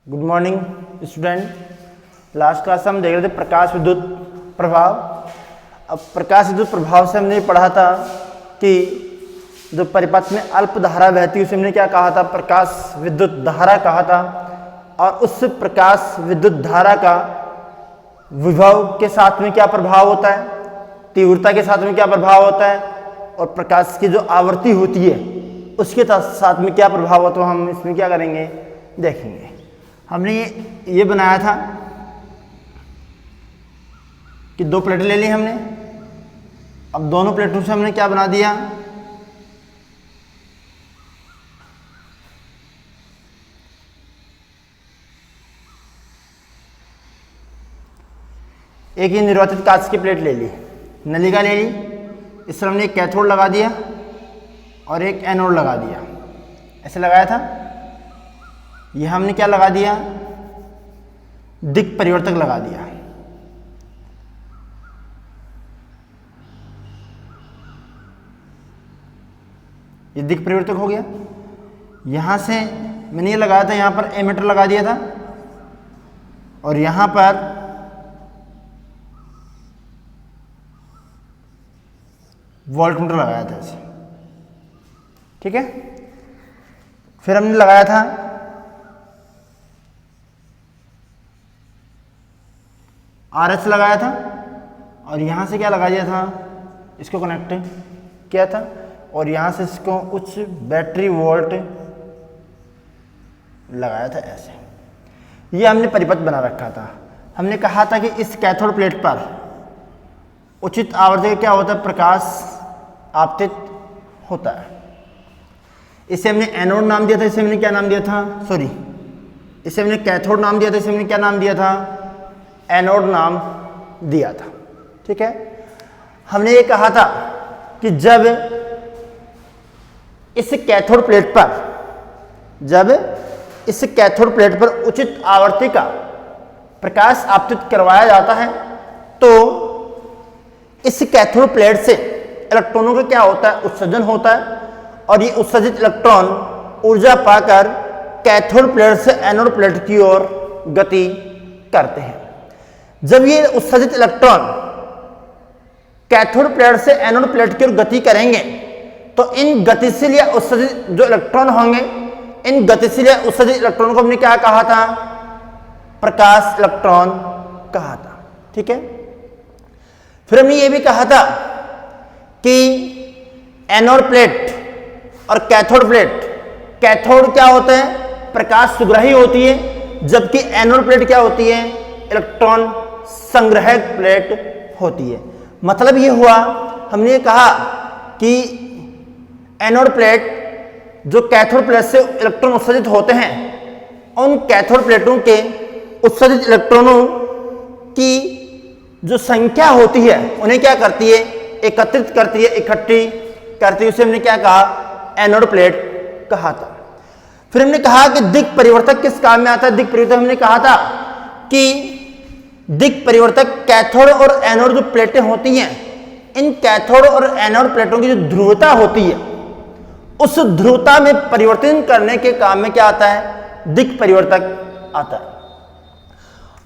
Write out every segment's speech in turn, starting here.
Good morning student. Last class हम देख रहे थे प्रकाश विद्युत प्रभाव। अब प्रकाश विद्युत प्रभाव से हमने पढ़ा था कि जो परिपथ में अल्प धारा बहती है उसे हमने क्या कहा था, प्रकाश विद्युत धारा कहा था। और उस प्रकाश विद्युत धारा का विभव के साथ में क्या प्रभाव होता है, तीव्रता के साथ में क्या प्रभाव होता है, और प्रकाश की जो आवृत्ति होती है उसके साथ में क्या प्रभाव होता है, हम इसमें क्या करेंगे देखेंगे। हमने ये बनाया था कि दो प्लेटें ले ली हमने। अब दोनों प्लेटों से हमने क्या बना दिया, एक ही निर्वातित कांच की प्लेट ले ली, नलिका ले ली। इस पर हमने एक कैथोड लगा दिया और एक एनोड लगा दिया, ऐसे लगाया था। यह हमने क्या लगा दिया, दिक् परिवर्तक लगा दिया। ये दिक् परिवर्तक हो गया। यहां से मैंने ये लगाया था, यहां पर एमीटर लगा दिया था और यहां पर वोल्टमीटर लगाया था ऐसे, ठीक है। फिर हमने लगाया था RS लगाया था और यहां से क्या लगा दिया था, इसको कनेक्ट किया था और यहां से इसको उच्च बैटरी वोल्ट लगाया था ऐसे। ये हमने परिपथ बना रखा था। हमने कहा था कि इस कैथोड प्लेट पर उचित आवर्ती क्या होता है, प्रकाश आपतित होता है। इसे हमने एनोड नाम दिया था, इसे हमने क्या नाम दिया था, सॉरी, इसे हमने कैथोड नाम दिया था, इसे हमने क्या नाम दिया था, एनोड नाम दिया था, ठीक है। हमने ये कहा था कि जब इस कैथोड प्लेट पर उचित आवर्ती का प्रकाश आपतित करवाया जाता है तो इस कैथोड प्लेट से इलेक्ट्रॉनों का क्या होता है, उत्सर्जन होता है। और ये उत्सर्जित इलेक्ट्रॉन ऊर्जा पाकर कैथोड प्लेट से एनोड प्लेट की ओर गति करते हैं। जब ये उत्सर्जित इलेक्ट्रॉन कैथोड प्लेट से एनोड प्लेट की ओर गति करेंगे तो इन गतिशील या उत्सर्जित जो इलेक्ट्रॉन होंगे, इन गतिशील या उत्सर्जित इलेक्ट्रॉन को हमने क्या कहा था, प्रकाश इलेक्ट्रॉन कहा था, ठीक है। फिर हमने ये भी कहा था कि एनोड प्लेट और कैथोड प्लेट, कैथोड क्या होता है, प्रकाश सुग्राही होती है, जबकि एनोड प्लेट क्या होती है, इलेक्ट्रॉन संग्राहक प्लेट होती है। मतलब ये हुआ, हमने ये कहा कि एनोड प्लेट जो कैथोड प्लेट से इलेक्ट्रॉन उत्सर्जित होते हैं, उन कैथोड प्लेटों के उत्सर्जित इलेक्ट्रॉनों की जो संख्या होती है उन्हें क्या करती है, एकत्रित करती है, इकट्ठी करती है। उसे हमने क्या कहा, एनोड प्लेट कहा था। फिर हमने कहा कि दिक् परिवर्तक किस काम में आता है। दिक् परिवर्तक हमने कहा था कि दिक् परिवर्तक कैथोड और एनोड जो प्लेटें होती हैं, इन कैथोड और एनोड प्लेटों की जो ध्रुवता होती है उस ध्रुवता में परिवर्तन करने के काम में क्या आता है, दिक् परिवर्तक आता है।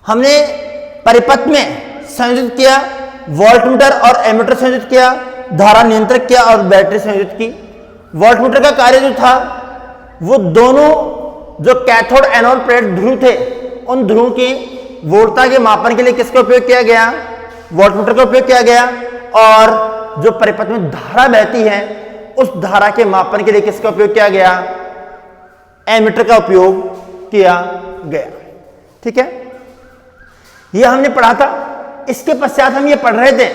हमने परिपथ में संयोजित किया, वोल्टमीटर और एमीटर संयोजित किया, धारा नियंत्रक किया और बैटरी संयोजित की। वोल्टमीटर का कार्य जो था वो दोनों जो कैथोड एनोड प्लेट ध्रुव थे उन ध्रुवों की वोल्टता के मापन के लिए किसका उपयोग किया गया, वोल्टमीटर का उपयोग किया गया। और जो परिपथ में धारा बहती है उस धारा के मापन के लिए किसका उपयोग किया गया, एमीटर का उपयोग किया गया, ठीक है। यह हमने पढ़ा था। इसके पश्चात हम ये पढ़ रहे थे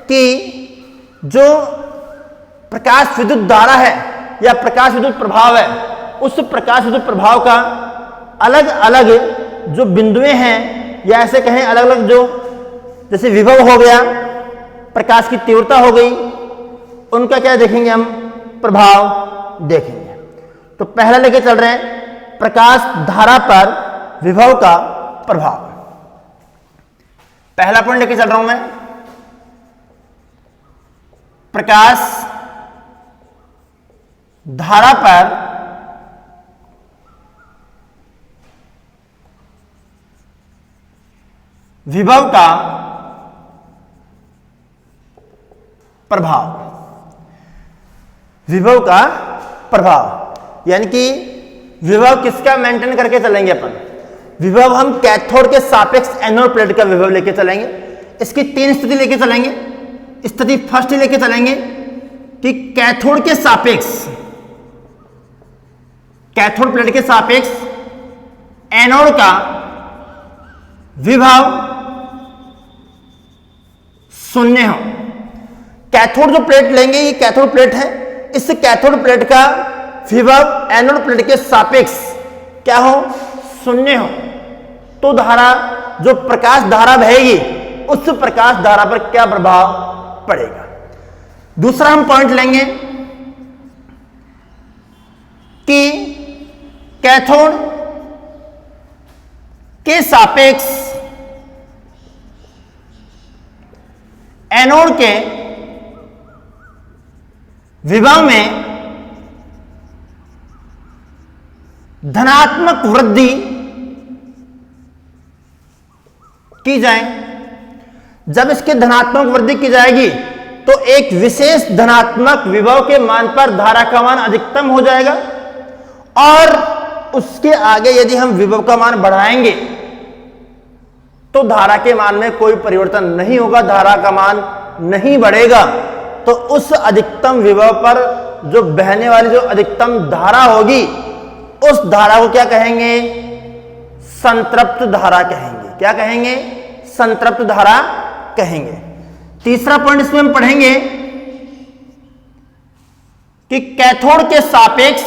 कि जो प्रकाश विद्युत धारा है या प्रकाश विद्युत प्रभाव है, उस प्रकाश विद्युत प्रभाव का अलग अलग जो बिंदुएं हैं या ऐसे कहें अलग अलग जो जैसे विभव हो गया, प्रकाश की तीव्रता हो गई, उनका क्या देखेंगे हम, प्रभाव देखेंगे। तो पहला लेके चल रहे हैं प्रकाश धारा पर विभव का प्रभाव। पहला पॉइंट लेके चल रहा हूं मैं, प्रकाश धारा पर विभव का प्रभाव, विभव का प्रभाव यानी कि विभव किसका मेंटेन करके चलेंगे अपन, विभव हम कैथोड के सापेक्ष एनोड प्लेट का विभव लेके चलेंगे। इसकी 3 स्थिति लेके चलेंगे। स्थिति फर्स्ट लेके चलेंगे कि कैथोड के सापेक्ष, कैथोड प्लेट के सापेक्ष एनोड का विभव शून्य हो। कैथोड जो प्लेट लेंगे ये कैथोड प्लेट है, इस कैथोड प्लेट का विभव एनोड प्लेट के सापेक्ष क्या हो, शून्य हो। तो धारा, जो प्रकाश धारा बहेगी उस प्रकाश धारा पर क्या प्रभाव पड़ेगा। दूसरा हम पॉइंट लेंगे कि कैथोड के सापेक्ष एनोड के विभव में धनात्मक वृद्धि की जाए। जब इसकी धनात्मक वृद्धि की जाएगी तो एक विशेष धनात्मक विभव के मान पर धारा का मान अधिकतम हो जाएगा और उसके आगे यदि हम विभव का मान बढ़ाएंगे तो धारा के मान में कोई परिवर्तन नहीं होगा, धारा का मान नहीं बढ़ेगा। तो उस अधिकतम विभव पर जो बहने वाली जो अधिकतम धारा होगी उस धारा को क्या कहेंगे, संतृप्त धारा कहेंगे। क्या कहेंगे, संतृप्त धारा कहेंगे। तीसरा पॉइंट इसमें हम पढ़ेंगे कि कैथोड के सापेक्ष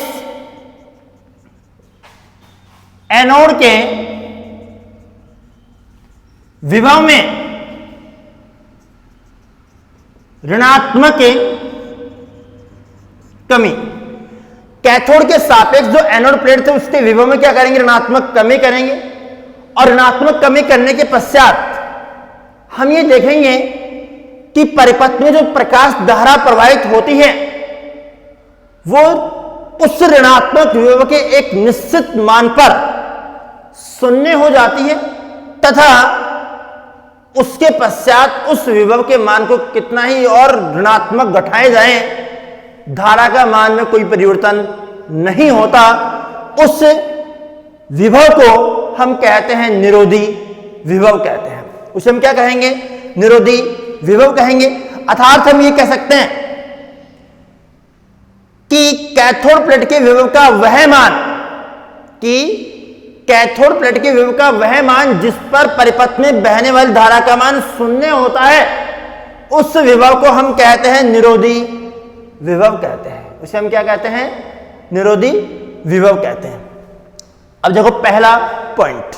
एनोड के विभव में ऋणात्मक कमी। कैथोड के सापेक्ष जो एनोड प्लेट थे उसके विभव में क्या करेंगे, ऋणात्मक कमी करेंगे। और ऋणात्मक कमी करने के पश्चात हम ये देखेंगे कि परिपथ में जो प्रकाश धारा प्रवाहित होती है वो उस ऋणात्मक विभव के एक निश्चित मान पर शून्य हो जाती है तथा उसके पश्चात उस विभव के मान को कितना ही और ऋणात्मक घटाए जाए धारा का मान में कोई परिवर्तन नहीं होता। उस विभव को हम कहते हैं निरोधी विभव कहते हैं। उसे हम क्या कहेंगे, निरोधी विभव कहेंगे। अर्थात हम ये कह सकते हैं कि कैथोड प्लेट के विभव का वह मान, कि कैथोड प्लेट के विभव का वह मान जिस पर परिपथ में बहने वाली धारा का मान शून्य होता है उस विभव को हम कहते हैं निरोधी विभव कहते हैं। उसे हम क्या कहते हैं, निरोधी विभव कहते हैं। अब देखो पहला पॉइंट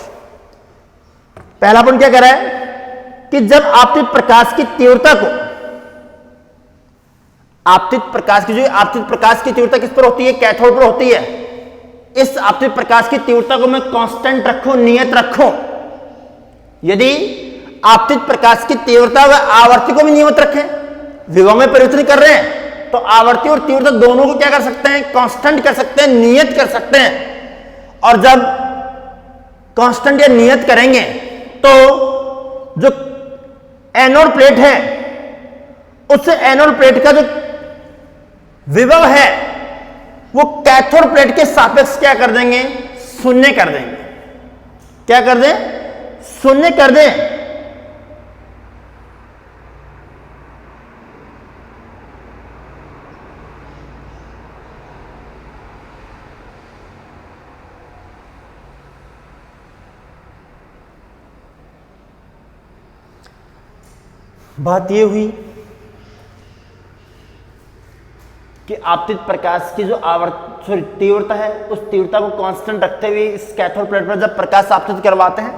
क्या कह रहा है कि जब आपतित प्रकाश की तीव्रता को, आपतित प्रकाश की तीव्रता किस पर होती है, कैथोड पर होती है। इस आपतित प्रकाश की तीव्रता को मैं कांस्टेंट रखूं, नियत रखूं। यदि आपतित प्रकाश की तीव्रता व आवर्ती को भी नियमित रखें, विभव में परिवर्तन कर रहे हैं तो आवर्ती और तीव्रता दोनों को क्या कर सकते हैं, कांस्टेंट कर सकते हैं, नियत कर सकते हैं। और जब कांस्टेंट या नियत करेंगे तो जो एनोड प्लेट है उस एनोड प्लेट का जो विभव है वो कैथोड प्लेट के सापेक्ष क्या कर देंगे, शून्य कर देंगे। क्या कर दें, शून्य कर दें। बात यह हुई कि आपतित प्रकाश की जो तीव्रता है उस तीव्रता को कांस्टेंट रखते हुए इस कैथोड प्लेट पर जब प्रकाश आपतित करवाते हैं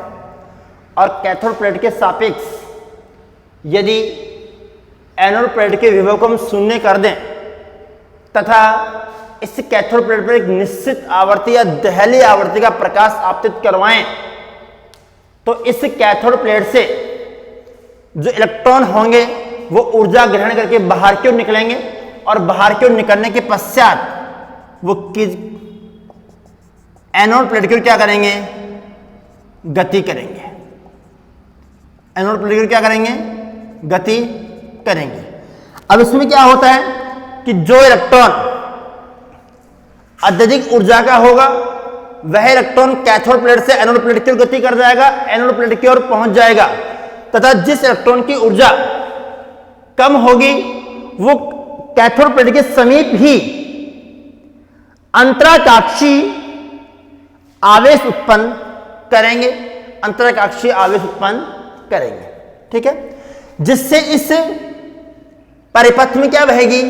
और कैथोड प्लेट के सापेक्ष यदि एनोड प्लेट के विभव को हम शून्य कर दें तथा इस कैथोड प्लेट पर एक निश्चित आवर्ती या दहली आवर्ती का प्रकाश आपतित करवाएं तो इस कैथोड प्लेट से जो इलेक्ट्रॉन होंगे वो ऊर्जा ग्रहण करके बाहर की ओर निकलेंगे और बाहर की ओर निकलने के पश्चात वो एनोड प्लेट की ओर क्या करेंगे, गति करेंगे। एनोड प्लेट की क्या करेंगे, गति करेंगे। अब इसमें क्या होता है कि जो इलेक्ट्रॉन अत्यधिक ऊर्जा का होगा वह इलेक्ट्रॉन कैथोड प्लेट से एनोड प्लेट की ओर गति कर जाएगा, एनोड प्लेट की ओर पहुंच जाएगा, तथा जिस इलेक्ट्रॉन की ऊर्जा कम होगी वो कैथोड प्लेट के समीप ही अंतराकाक्षी आवेश उत्पन्न करेंगे, अंतराकाक्षी आवेश उत्पन्न करेंगे। ठीक है, जिससे इस परिपथ में क्या बहेगी,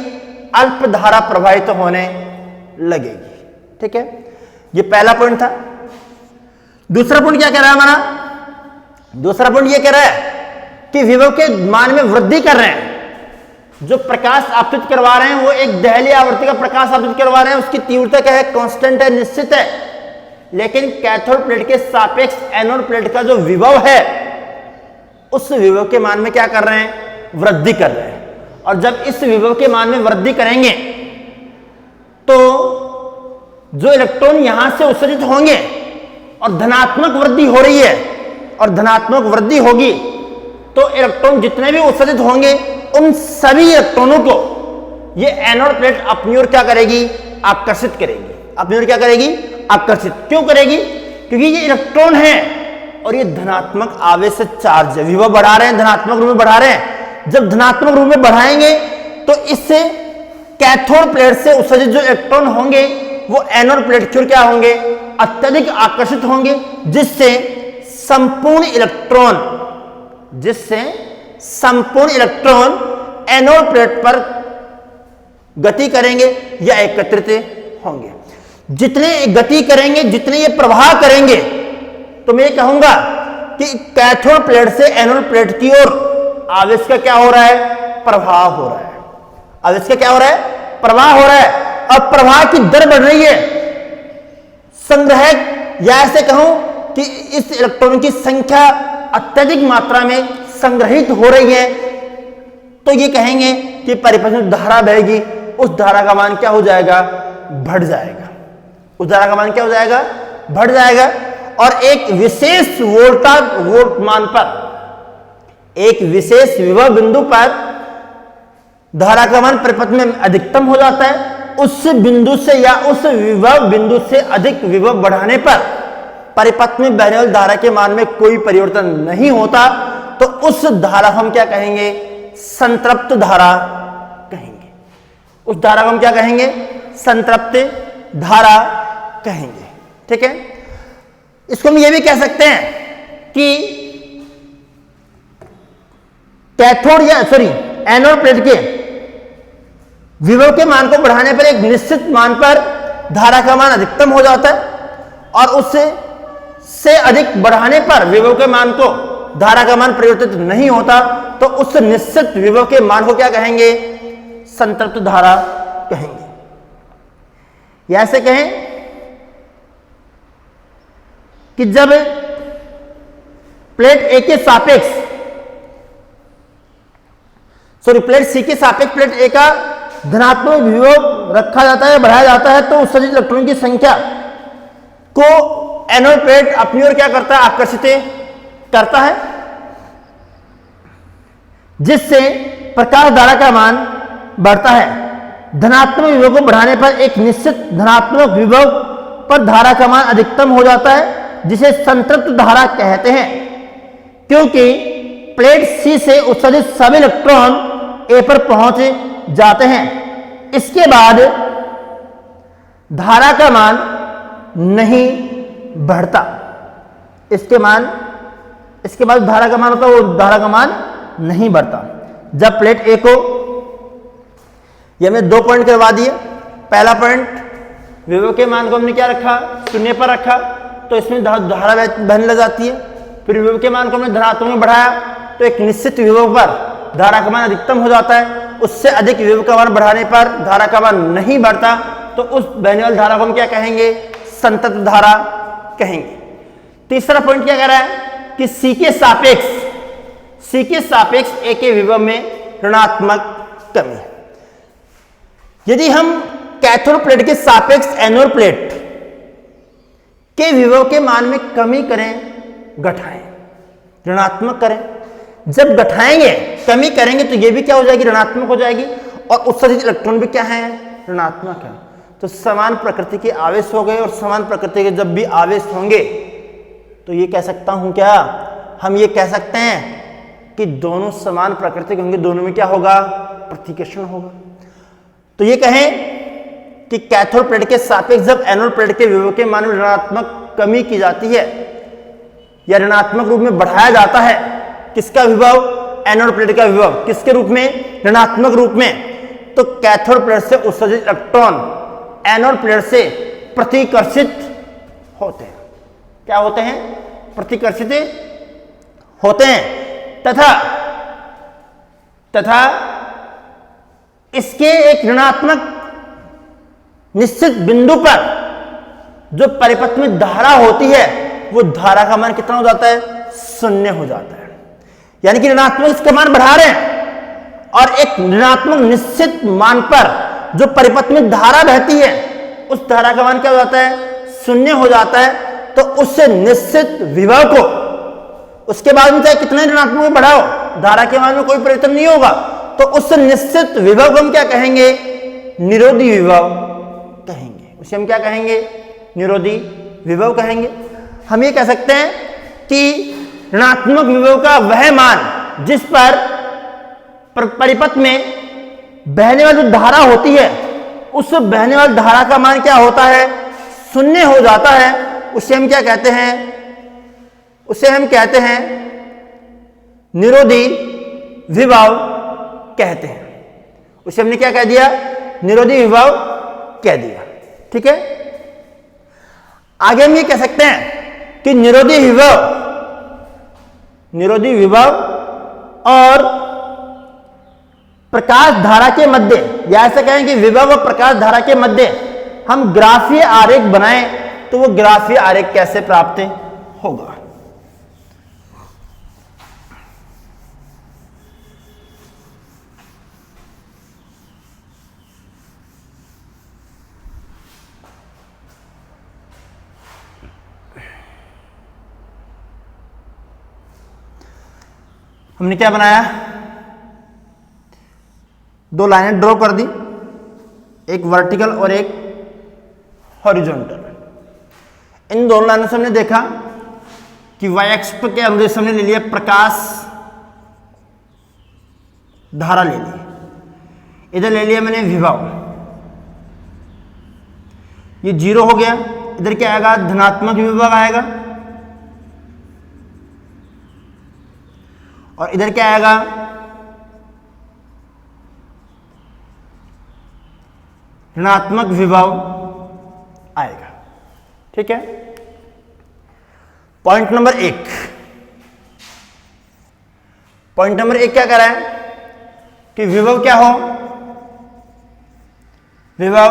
अल्प धारा प्रवाहित होने लगेगी। ठीक है, ये पहला पॉइंट था। दूसरा पॉइंट क्या कह रहा है हमारा, दूसरा पॉइंट ये कह रहा है कि विभव के मान में वृद्धि कर रहे हैं। जो प्रकाश आपतित करवा रहे हैं वो एक दहली आवृत्ति का प्रकाश आपतित करवा रहे हैं, उसकी तीव्रता क्या है, कांस्टेंट है, निश्चित है। लेकिन कैथोड प्लेट के सापेक्ष एनोड प्लेट का जो विभव है उस विभव के मान में क्या कर रहे हैं, वृद्धि कर रहे हैं। और जब इस विभव के मान में वृद्धि करेंगे तो जो इलेक्ट्रॉन यहां से उत्सर्जित होंगे और धनात्मक वृद्धि हो रही है और धनात्मक वृद्धि होगी तो इलेक्ट्रॉन जितने भी उत्सर्जित होंगे उन सभी इलेक्ट्रॉनों को ये एनोड प्लेट अपनी ओर क्या करेगी, आकर्षित करेगी। अपनी ओर क्या करेगी, आकर्षित। क्यों करेगी, क्योंकि ये इलेक्ट्रॉन है और ये धनात्मक आवेश से चार्ज है, विभव बढ़ा रहे हैं, धनात्मक रूप में बढ़ा रहे हैं। जब धनात्मक रूप में बढ़ाएंगे तो इससे कैथोड प्लेट से उत्सर्जित जो इलेक्ट्रॉन होंगे वो एनोड प्लेट की ओर क्या होंगे, अत्यधिक आकर्षित होंगे, जिससे संपूर्ण इलेक्ट्रॉन एनोड प्लेट पर गति करेंगे या एकत्रित होंगे। जितने गति करेंगे, जितने ये प्रवाह करेंगे, तो मैं ये कहूंगा कि कैथोड प्लेट से एनोड प्लेट की ओर आवेश का क्या हो रहा है, प्रवाह हो रहा है। आवेश का क्या हो रहा है, प्रवाह हो रहा है। अब प्रवाह की दर बढ़ रही है, संग्रह, या ऐसे कहूं कि इस इलेक्ट्रॉन की संख्या अत्यधिक मात्रा में संग्रहित हो रही है, तो ये कहेंगे कि परिपथ में धारा बहेगी, उस धारा का मान क्या हो जाएगा, बढ़ जाएगा। उस धारा का मान क्या हो जाएगा, बढ़ जाएगा। और एक विशेष वोल्ट मान पर, एक विशेष विभव बिंदु पर धारा का मान परिपथ में अधिकतम हो जाता है। उस बिंदु से या उस विभव बिंदु से अधिक विभव बढ़ाने पर परिपथ में बहने वाली धारा के मान में कोई परिवर्तन नहीं होता, तो उस धारा को हम क्या कहेंगे, संतृप्त धारा कहेंगे। उस धारा को हम क्या कहेंगे, संतृप्त धारा कहेंगे। ठीक है, इसको हम ये भी कह सकते हैं कि कैथोड या एनोड प्लेट के विभव के मान को बढ़ाने पर एक निश्चित मान पर धारा का मान अधिकतम हो जाता है और उससे अधिक बढ़ाने पर विभव के मान को धारा का मान परिवर्तित नहीं होता, तो उस निश्चित विभव के मान को क्या कहेंगे, संतृप्त धारा कहेंगे। या ऐसे कहें कि जब प्लेट ए के सापेक्ष प्लेट सी के सापेक्ष प्लेट ए का धनात्मक विभव रखा जाता है, बढ़ाया जाता है, तो उत्सर्जित इलेक्ट्रॉन की संख्या को एनोड प्लेट अपनी ओर क्या करता है, आकर्षित करता है, जिससे प्रकाश धारा का मान बढ़ता है। धनात्मक विभव को बढ़ाने पर एक निश्चित धनात्मक विभव पर धारा का मान अधिकतम हो जाता है, जिसे संतृप्त धारा कहते हैं, क्योंकि प्लेट सी से उत्सर्जित सभी इलेक्ट्रॉन ए पर पहुंच जाते हैं। इसके बाद धारा का मान नहीं बढ़ता। इसके बाद धारा का मान होता है, वो धारा का मान नहीं बढ़ता। जब प्लेट ए को, ये हमने 2 पॉइंट करवा दिए। पहला पॉइंट, विभव के मान को हमने क्या रखा, 0 पर रखा, तो इसमें धारा बहने लग जाती है। फिर विभव के मान को हमने धनात्मक में बढ़ाया, तो एक निश्चित विभव पर धारा का मान अधिकतम हो जाता है। उससे अधिक विभव का मान बढ़ाने पर धारा का मान नहीं बढ़ता, तो उस बहने वाली धारा को हम क्या कहेंगे, संतृप्त धारा कहेंगे। तीसरा पॉइंट क्या कह रहा है कि सी के सापेक्ष ए के विभव में ऋणात्मक कमी। यदि हम कैथोड प्लेट के सापेक्ष एनोड प्लेट के विभव के मान में कमी करें, घटाएं, ऋणात्मक करें, जब घटाएंगे, कमी करेंगे, तो ये भी क्या हो जाएगी, ऋणात्मक हो जाएगी, और उत्सर्जित इलेक्ट्रॉन भी क्या है, ऋणात्मक है। तो समान प्रकृति के आवेश हो गए, और समान प्रकृति के जब भी आवेश होंगे तो ये कह सकता हूं क्या, हम ये कह सकते हैं कि दोनों समान प्रकृति के होंगे, दोनों में क्या होगा, प्रतिकर्षण होगा। तो ये कहें कि कैथोड प्लेट के सापेक्ष जब एनोड प्लेट के विभव के मान में ऋणात्मक कमी की जाती है या ऋणात्मक रूप में बढ़ाया जाता है, किसका विभव, एनोड प्लेट का विभव, किसके रूप में, ऋणात्मक रूप में, तो कैथोड प्लेट से उत्सर्जित इलेक्ट्रॉन एनोड प्लेट से प्रतिकर्षित होते हैं। क्या होते हैं, प्रतिकर्षित होते हैं। तथा इसके एक ऋणात्मक निश्चित बिंदु पर जो परिपथ में धारा होती है, वो धारा का मान कितना हो जाता है, 0 हो जाता है। यानी कि ऋणात्मक इसका मान बढ़ा रहे हैं, और एक ऋणात्मक निश्चित मान पर जो परिपथ में धारा बहती है, उस धारा का मान क्या हो जाता है, 0 हो जाता है। तो उससे निश्चित विभव को, उसके बाद में चाहे कितने ऋणात्मक में बढ़ाओ, धारा के मान में कोई परिवर्तन नहीं होगा, तो उस निश्चित विभव को हम क्या कहेंगे, निरोधी विभव कहेंगे। उसे हम क्या कहेंगे, निरोधी विभव कहेंगे। हम ये कह सकते हैं कि ऋणात्मक विभव का वह मान जिस पर परिपथ में बहने वाली धारा होती है, उस बहने वाली धारा का मान क्या होता है, 0 हो जाता है। उसे हम क्या कहते हैं, उसे हम कहते हैं निरोधी विभव कहते हैं। उसे हमने क्या कह दिया, निरोधी विभव कह दिया। ठीक है, आगे हम ये कह सकते हैं कि निरोधी विभव और प्रकाश धारा के मध्य, या ऐसा कहें कि विभव और प्रकाश धारा के मध्य हम ग्राफीय आरेख बनाएं, तो वो ग्राफीय आरेख कैसे प्राप्त होगा। हमने क्या बनाया, 2 लाइनें ड्रॉ कर दी, एक वर्टिकल और एक हॉरिजॉन्टल। इन दोनों लाइनों से हमने देखा कि y अक्ष के अनुदेश हमने ले लिया प्रकाश धारा ले ली, इधर ले लिया मैंने विभव, ये 0 हो गया। इधर क्या आएगा, धनात्मक विभव आएगा, और इधर क्या आएगा, ऋणात्मक विभव आएगा। ठीक है, पॉइंट नंबर 1, पॉइंट नंबर 1 क्या कर रहा है कि विभव क्या हो, विभव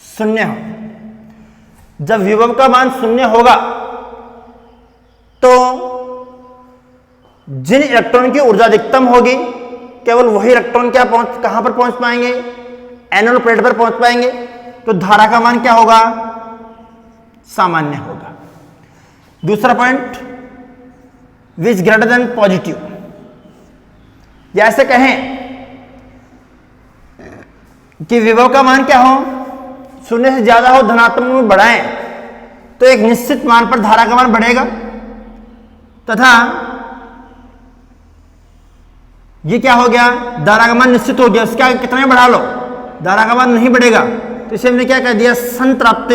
0 हो। जब विभव का मान 0 होगा तो जिन इलेक्ट्रॉन की ऊर्जा अधिकतम होगी, केवल वही इलेक्ट्रॉन क्या कहां पर पहुंच पाएंगे, एनोड प्लेट पर पहुंच पाएंगे। तो धारा का मान क्या होगा, सामान्य होगा। दूसरा पॉइंट, विच ग्रेटर देन पॉजिटिव, या ऐसे कहें कि विभव का मान क्या हो, 0 से ज्यादा हो, धनात्मक में बढ़ाएं तो एक निश्चित मान पर धारा का मान बढ़ेगा, तथा ये क्या हो गया, धारा का मान निश्चित हो गया, उसके आगे कितना बढ़ा लो, धारा का मान नहीं बढ़ेगा। तो इसे हमने क्या कह दिया, संतृप्त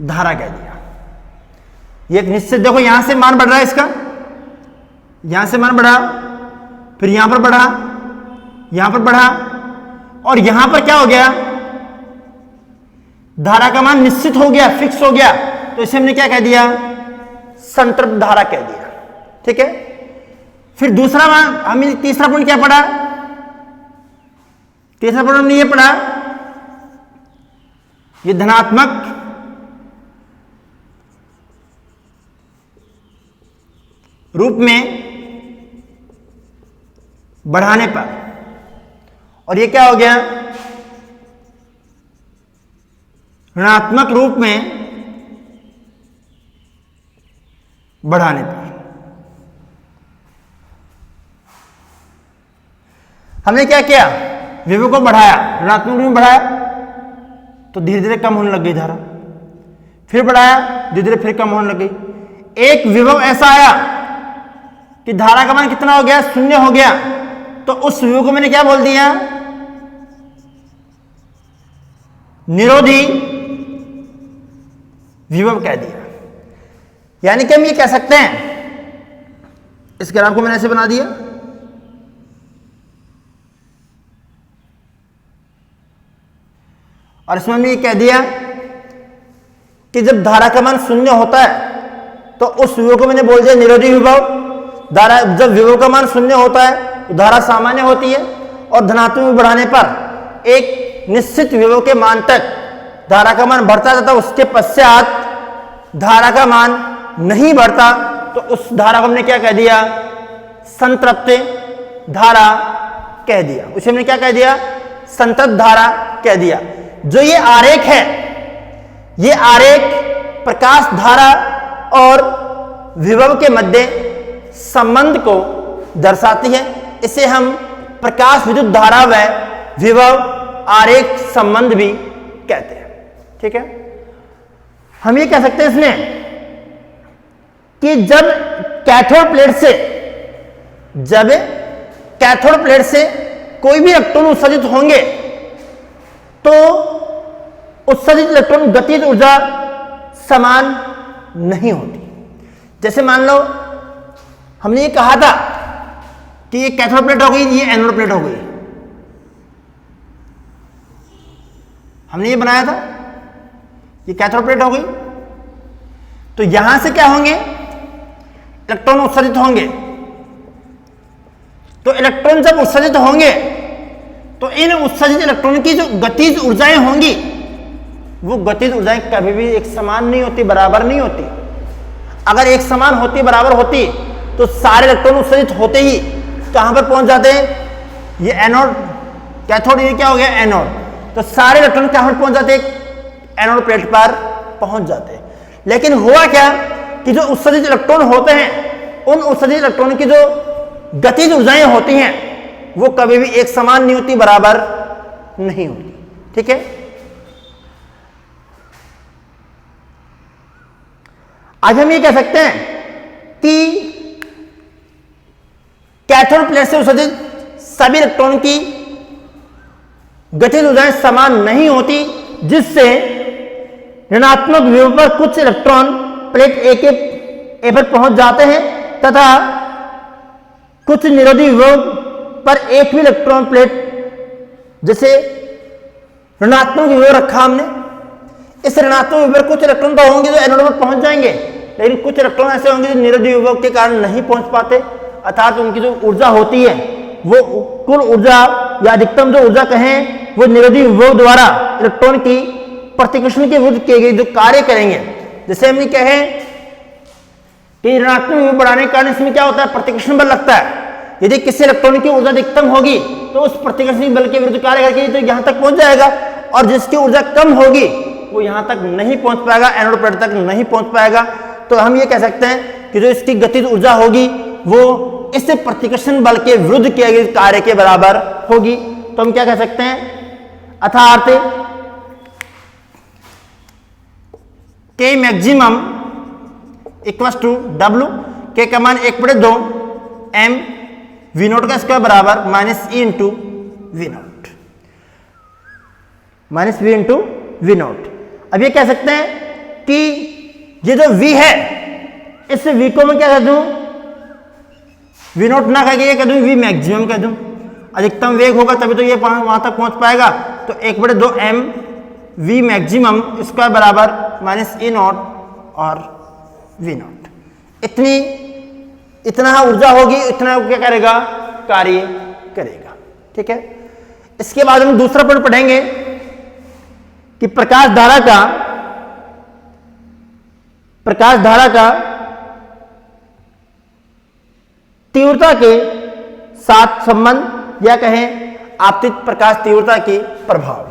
धारा कह दिया। ये एक निश्चित, देखो यहां से मान बढ़ रहा है इसका, यहां से मान बढ़ा, फिर यहां पर बढ़ा, यहां पर बढ़ा, और यहां पर क्या हो गया, धारा का मान निश्चित हो गया, फिक्स हो गया। तो इसे हमने क्या कह दिया, संतृप्त धारा कह दिया। ठीक है, फिर दूसरा मान, हमें तीसरा पॉइंट क्या पढ़ा, तीसरा पॉइंट हमने ये पढ़ा, ये धनात्मक रूप में बढ़ाने पर, और ये क्या हो गया, ऋणात्मक रूप में बढ़ाने पर। हमने क्या किया, विभव को बढ़ाया, ऋणात्मक में बढ़ाया तो धीरे धीरे कम होने लग गई धारा, फिर बढ़ाया धीरे धीरे फिर कम होने लग गई। एक विभव ऐसा आया कि धारा का मान कितना हो गया, 0 हो गया, तो उस विभव को मैंने क्या बोल दिया, निरोधी विभव कह दिया। यानी कि हम ये कह सकते हैं, इस ग्राफ को मैंने ऐसे बना दिया, और इसमें हमने ये कह दिया कि जब धारा का मान 0 होता है तो उस विभव को मैंने बोल दिया निरोधी विभव। धारा जब विभव का मान 0 होता है तो धारा सामान्य होती है, और धनात्मक में बढ़ाने पर एक निश्चित विभव के मान तक धारा का मान बढ़ता जाता, उसके पश्चात धारा का मान नहीं बढ़ता, तो उस धारा को हमने क्या कह दिया, संतृप्त धारा कह दिया। उसे हमने क्या कह दिया, संतृप्त धारा कह दिया। जो ये आरेख है, ये आरेख प्रकाश धारा और विभव के मध्य संबंध को दर्शाती है। इसे हम प्रकाश विद्युत धारा व विभव आरेख संबंध भी कहते हैं। ठीक है, हम ये कह सकते हैं इसमें कि जब कैथोड प्लेट से कोई भी इलेक्ट्रॉन उत्सर्जित होंगे तो उत्सर्जित इलेक्ट्रॉन गतिज ऊर्जा समान नहीं होती। जैसे मान लो हमने ये कहा था कि ये कैथोड प्लेट हो गई, ये एनोड प्लेट हो गई, हमने ये बनाया था, ये कैथोड प्लेट हो गई, तो यहां से क्या होंगे, इलेक्ट्रॉन उत्सर्जित होंगे। तो इलेक्ट्रॉन जब उत्सर्जित होंगे तो इन उत्सर्जित इलेक्ट्रॉन की जो गतिज ऊर्जाएं होंगी, वो गतिज ऊर्जाएं कभी भी एक समान नहीं होती, बराबर नहीं होती। अगर एक समान होती, बराबर होती, तो सारे इलेक्ट्रॉन उत्सर्जित होते ही कहां पर पहुंच जाते हैं, ये एनोड, कैथोड, ये क्या हो गया, एनोड, तो सारे इलेक्ट्रॉन कहां पर पहुंच जाते हैं, एनोड प्लेट पर पहुंच जाते हैं। लेकिन हुआ क्या कि जो उत्सर्जित इलेक्ट्रॉन होते हैं, उन उत्सर्जित इलेक्ट्रॉन की जो गतिज ऊर्जाएं होती हैं वो कभी भी एक समान नहीं होती, बराबर नहीं होती। ठीक है, आज हम ये कह सकते हैं कि कैथोड प्लेट से उत्सर्जित सभी इलेक्ट्रॉन की गतिज ऊर्जाएं समान नहीं होती, जिससे ऋणात्मक विभव पर कुछ इलेक्ट्रॉन प्लेट ए पर पहुंच जाते हैं तथा कुछ निरोधी विभव पर एक भी इलेक्ट्रॉन प्लेट, जैसे ऋणात्मक विभव रखा हमने, इस ऋणात्मक विभव पर कुछ इलेक्ट्रॉन तो होंगे जो एनोड पर पहुंच जाएंगे, लेकिन कुछ इलेक्ट्रॉन ऐसे होंगे जो निरोधी विभव के कारण नहीं पहुंच पाते, अर्थात उनकी जो ऊर्जा होती है वो कुल ऊर्जा या अधिकतम जो ऊर्जा कहें वो निरोधी विभव द्वारा इलेक्ट्रॉन की प्रतिकर्षण के विरुद्ध किए गए जो कार्य करेंगे। जैसे हमने कहे कि ऋणात्मक विभव बढ़ाने के कारण इसमें क्या होता है, प्रतिकर्षण बल लगता है। यदि किसी इलेक्ट्रॉन की ऊर्जा अधिकतम होगी तो उस प्रतिकर्षण बल के विरुद्ध कार्य करके तो यहां तक पहुंच जाएगा, और जिसकी ऊर्जा कम होगी वो यहां तक नहीं पहुंच पाएगा, एनोड प्लेट तक नहीं पहुंच पाएगा। तो हम ये कह सकते हैं कि जो इसकी गतिज ऊर्जा होगी वो इस प्रतिकर्षण बल के विरुद्ध किए गए कार्य के बराबर होगी। तो हम क्या कह सकते हैं, अर्थात के मैक्सिमम इक्वल्स टू डब्ल्यू, के का मान 1/2 एम वी नोट का स्क्वायर बराबर minus e into v naught, minus v into v naught. अब ये कह सकते हैं कि ये जो v है, इस v को मैं क्या कह दूं, वी नोट ना कह के ये कह दूं वी मैक्सिमम कह दूं। अधिकतम वेग होगा तभी तो ये वहां तक पहुंच पाएगा, तो 1/2 एम वी मैक्सिमम स्क्वायर बराबर माइनस ई नॉट और वी नॉट। इतना ऊर्जा होगी, इतना क्या करेगा, कार्य करेगा। ठीक है, इसके बाद हम दूसरा पॉइंट पढ़ेंगे कि प्रकाश धारा का तीव्रता के साथ संबंध, या कहें आपतित प्रकाश तीव्रता के प्रभाव।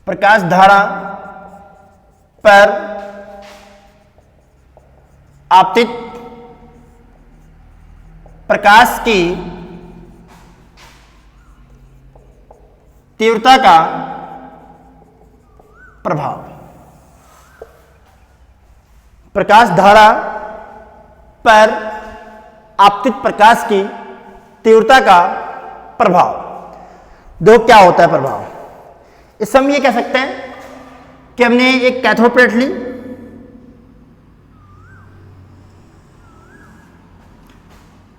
प्रकाश धारा पर आपतित प्रकाश की तीव्रता का प्रभाव। प्रकाश धारा पर आपतित प्रकाश की तीव्रता का प्रभाव। देखो क्या होता है प्रभाव। इस समय ये कह सकते हैं कि हमने एक कैथोड प्लेट ली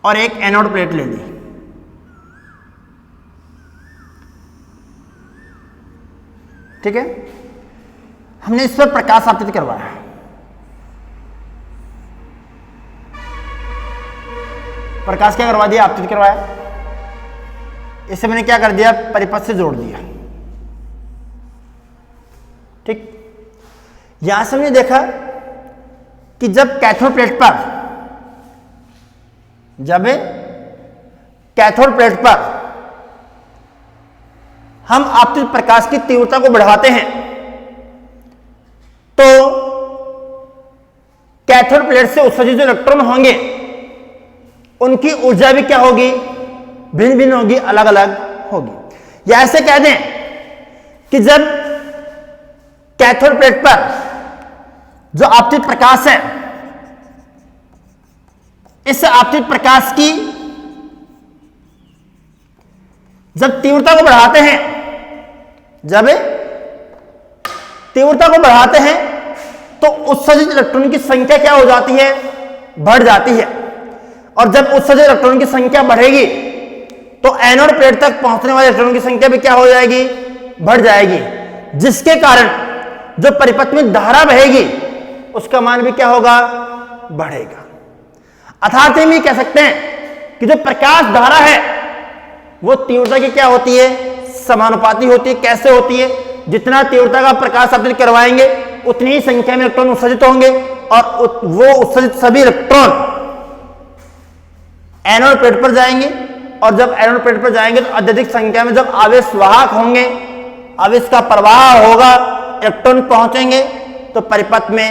और एक एनोड प्लेट ले ली। ठीक है, हमने इस पर प्रकाश आपतित करवाया। प्रकाश क्या करवा दिया? आपतित करवाया। इसे मैंने क्या कर दिया? परिपथ से जोड़ दिया। ठीक, यहां से हमने देखा कि जब कैथोड प्लेट पर हम आपतित प्रकाश की तीव्रता को बढ़ाते हैं तो कैथोड प्लेट से उत्सर्जित जो इलेक्ट्रॉन होंगे उनकी ऊर्जा भी क्या होगी? भिन्न भिन्न होगी, अलग अलग होगी। या ऐसे कह दें कि जब कैथोड प्लेट पर जो आपतित प्रकाश है, इस आपतित प्रकाश की जब तीव्रता को बढ़ाते हैं, तो उत्सर्जित इलेक्ट्रॉन की संख्या क्या हो जाती है? बढ़ जाती है। और जब उत्सर्जित इलेक्ट्रॉन की संख्या बढ़ेगी तो एनोड प्लेट तक पहुंचने वाले इलेक्ट्रॉन की संख्या भी क्या हो जाएगी? बढ़ जाएगी, जिसके कारण जो परिपथ में धारा बहेगी उसका मान भी क्या होगा? बढ़ेगा। अर्थात हम ये कह सकते हैं कि जो प्रकाश धारा है वो तीव्रता की क्या होती है? समानुपाती होती है। कैसे होती है? जितना तीव्रता का प्रकाश आपतित करवाएंगे उतनी ही संख्या में इलेक्ट्रॉन उत्सर्जित होंगे और वो उत्सर्जित सभी इलेक्ट्रॉन एनोड प्लेट पर जाएंगे। और जब एनोड प्लेट पर जाएंगे तो अत्यधिक संख्या में जब आवेश वाहक होंगे, आवेश का प्रवाह होगा, इलेक्ट्रॉन पहुंचेंगे तो परिपथ में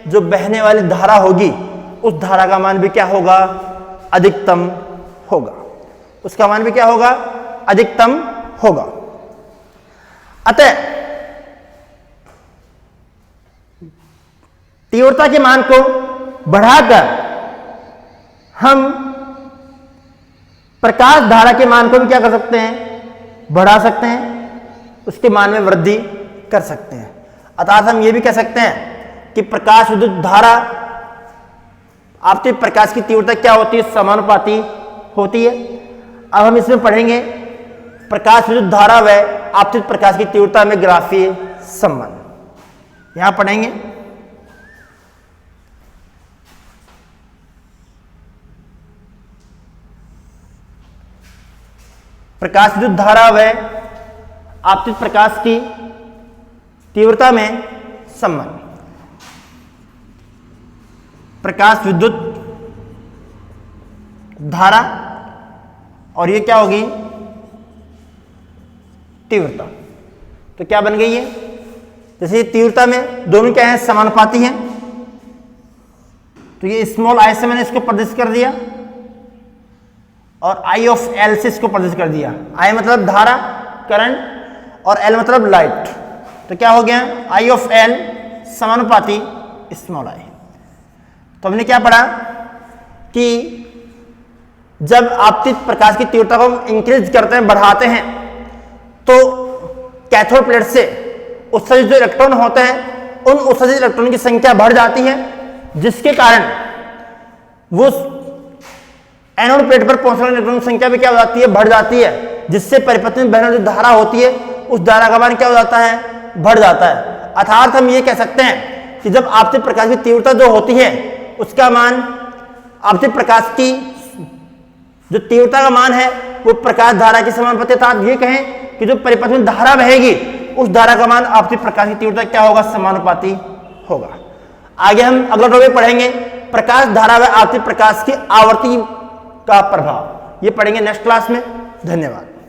जो बहने वाली धारा होगी उस धारा का मान भी क्या होगा? अधिकतम होगा। उसका मान भी क्या होगा? अधिकतम होगा। अतः तीव्रता के मान को बढ़ाकर हम प्रकाश धारा के मान को भी क्या कर सकते हैं? बढ़ा सकते हैं, उसके मान में वृद्धि कर सकते हैं। अर्थात हम ये भी कह सकते हैं कि प्रकाश विद्युत धारा आपतित प्रकाश की तीव्रता क्या होती है? समानुपाती होती है। अब हम इसमें पढ़ेंगे प्रकाश विद्युत धारा व आपतित प्रकाश की तीव्रता में ग्राफीय संबंध। यहां पढ़ेंगे प्रकाश विद्युत धारा व आपतित प्रकाश की तीव्रता में संबंध। प्रकाश विद्युत धारा और ये क्या होगी? तीव्रता। तो क्या बन गई है? जैसे तीव्रता में दोनों क्या है? समानुपाती हैं। तो ये स्मॉल आई से मैंने इसको प्रदर्शित कर दिया और आई ऑफ एल से इसको प्रदर्शित कर दिया। आई मतलब धारा, करंट, और एल मतलब लाइट। तो क्या हो गया? आई ऑफ एल समानुपाती स्मॉल आई। तो हमने क्या पढ़ा कि जब आपतित प्रकाश की तीव्रता को हम इंक्रीज करते हैं, बढ़ाते हैं, तो कैथोड प्लेट से उत्सर्जित जो इलेक्ट्रॉन होते हैं उन उत्सर्जित इलेक्ट्रॉन की संख्या बढ़ जाती है, जिसके कारण वो एनोड प्लेट पर पहुंचने वाले इलेक्ट्रॉन की संख्या भी क्या हो जाती है? बढ़ जाती है, जिससे परिपथ में बहने वाली जो धारा होती है उस धारा का मान क्या हो जाता है? बढ़ जाता है। अर्थात हम ये कह सकते हैं कि जब आपतित प्रकाश की तीव्रता जो होती है उसका मान, आपतित प्रकाश की जो तीव्रता का मान है वो प्रकाश धारा के समानुपाती। अर्थात ये कहें कि जो परिपथ में धारा बहेगी उस धारा का मान आपतित प्रकाश की तीव्रता क्या होगा? समानुपाती होगा। आगे हम अगला टॉपिक पढ़ेंगे प्रकाश धारा व आपतित प्रकाश की आवर्ती का प्रभाव। ये पढ़ेंगे नेक्स्ट क्लास में। धन्यवाद।